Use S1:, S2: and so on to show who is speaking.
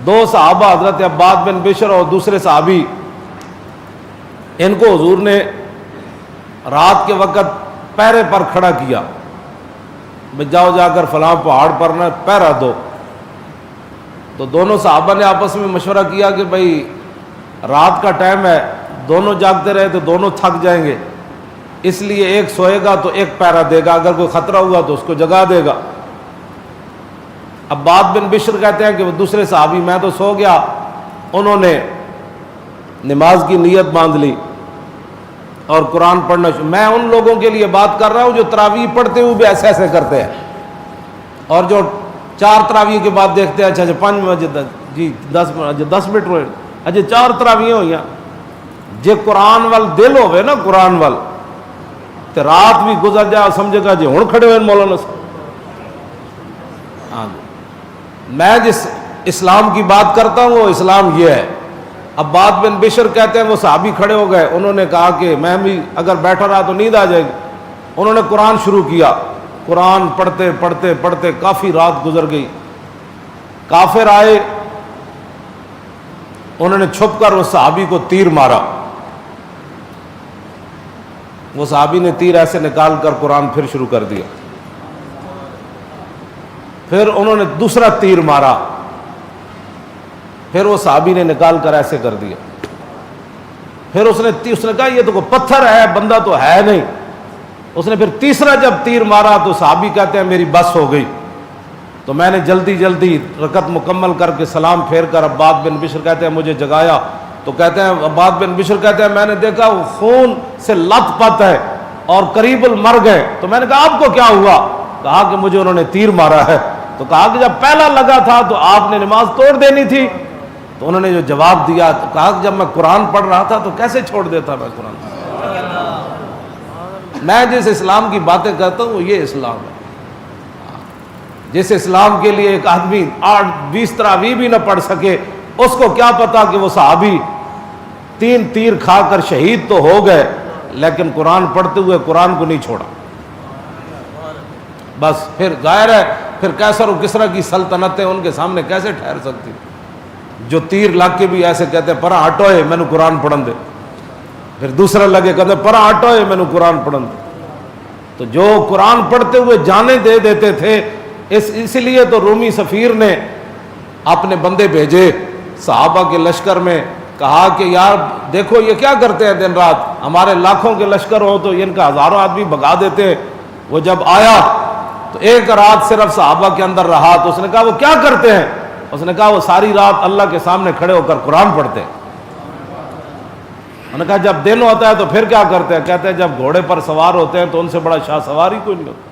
S1: دو صحابہ حضرت عباد بن بشر اور دوسرے صحابی، ان کو حضور نے رات کے وقت پہرے پر کھڑا کیا، جاؤ جا کر فلاں پہاڑ پر نہ پہرا دو۔ تو دونوں صحابہ نے آپس میں مشورہ کیا کہ بھائی رات کا ٹائم ہے، دونوں جاگتے رہے تو دونوں تھک جائیں گے، اس لیے ایک سوئے گا تو ایک پہرا دے گا، اگر کوئی خطرہ ہوا تو اس کو جگا دے گا۔ عباد بن بشر کہتے ہیں کہ وہ دوسرے صحابی، میں تو سو گیا، انہوں نے نماز کی نیت باندھ لی اور قرآن پڑھنا شروع۔ میں ان لوگوں کے لیے بات کر رہا ہوں جو تراویح پڑھتے ہوئے بھی ایسے ایسے کرتے ہیں، اور جو 4 تراویح کے بعد دیکھتے ہیں اچھا 5 بجے جی 10 منٹ ہوئے، اچھا 4 تراویح ہوئی، جے قرآن وال دل ہوئے نا، قرآن وال تو رات بھی گزر جائے سمجھے گا جی ہوں کھڑے ہوئے مولانا صاحب۔ ہاں میں جس اسلام کی بات کرتا ہوں وہ اسلام یہ ہے۔ عباد بن بشر کہتے ہیں وہ صحابی کھڑے ہو گئے، انہوں نے کہا کہ میں بھی اگر بیٹھا رہا تو نیند آ جائے گی، انہوں نے قرآن شروع کیا، قرآن پڑھتے پڑھتے پڑھتے کافی رات گزر گئی۔ کافر آئے، انہوں نے چھپ کر اس صحابی کو تیر مارا، وہ صحابی نے تیر ایسے نکال کر قرآن پھر شروع کر دیا، پھر انہوں نے دوسرا تیر مارا، پھر وہ صحابی نے نکال کر ایسے کر دیا، پھر اس نے کہا یہ تو کوئی پتھر ہے، بندہ تو ہے نہیں۔ اس نے پھر تیسرا جب تیر مارا تو صحابی کہتے ہیں میری بس ہو گئی، تو میں نے جلدی جلدی رکعت مکمل کر کے سلام پھیر کر عباد بن بشر کہتے ہیں مجھے جگایا، تو کہتے ہیں عباد بن بشر کہتے ہیں میں نے دیکھا وہ خون سے لت پت ہے اور قریب المر گئے، تو میں نے کہا آپ کو کیا ہوا؟ کہا کہ مجھے انہوں نے تیر مارا ہے۔ تو کہا کہ جب پہلا لگا تھا تو آپ نے نماز توڑ دینی تھی۔ تو انہوں نے جو جواب دیا تو کہا کہ جب میں قرآن پڑھ رہا تھا تو کیسے چھوڑ دیتا میں قرآن؟ میں جس اسلام کی باتیں کرتا ہوں وہ یہ اسلام ہے، جس اسلام کے لیے ایک آدمی 8-20 تراویح بھی نہ پڑھ سکے، اس کو کیا پتا کہ وہ صحابی 3 تیر کھا کر شہید تو ہو گئے لیکن قرآن پڑھتے ہوئے قرآن کو نہیں چھوڑا۔ بس پھر ظاہر ہے پھر کیسر و کسریٰ کی سلطنتیں ان کے سامنے کیسے ٹھہر سکتی، جو تیر لگ کے بھی ایسے کہتے ہیں پرا ہٹوئے میں نے قرآن پڑھن دے، پھر دوسرا لگے کہتے ہیں پرا ہٹوئے میں نے قرآن پڑھن دے۔ تو جو قرآن پڑھتے ہوئے جانیں دے دیتے تھے، اس لیے تو رومی سفیر نے اپنے بندے بھیجے صحابہ کے لشکر میں، کہا کہ یار دیکھو یہ کیا کرتے ہیں دن رات، ہمارے لاکھوں کے لشکر ہو تو ان کا ہزاروں آدمی بھگا دیتے ہیں۔ وہ جب آیا تو ایک رات صرف صحابہ کے اندر رہا، تو اس نے کہا وہ کیا کرتے ہیں؟ اس نے کہا وہ ساری رات اللہ کے سامنے کھڑے ہو کر قرآن پڑھتے ہیں۔ انہوں نے کہا جب دن ہوتا ہے تو پھر کیا کرتے ہیں؟ کہتے ہیں جب گھوڑے پر سوار ہوتے ہیں تو ان سے بڑا شاہ سوار ہی کوئی نہیں ہوتا۔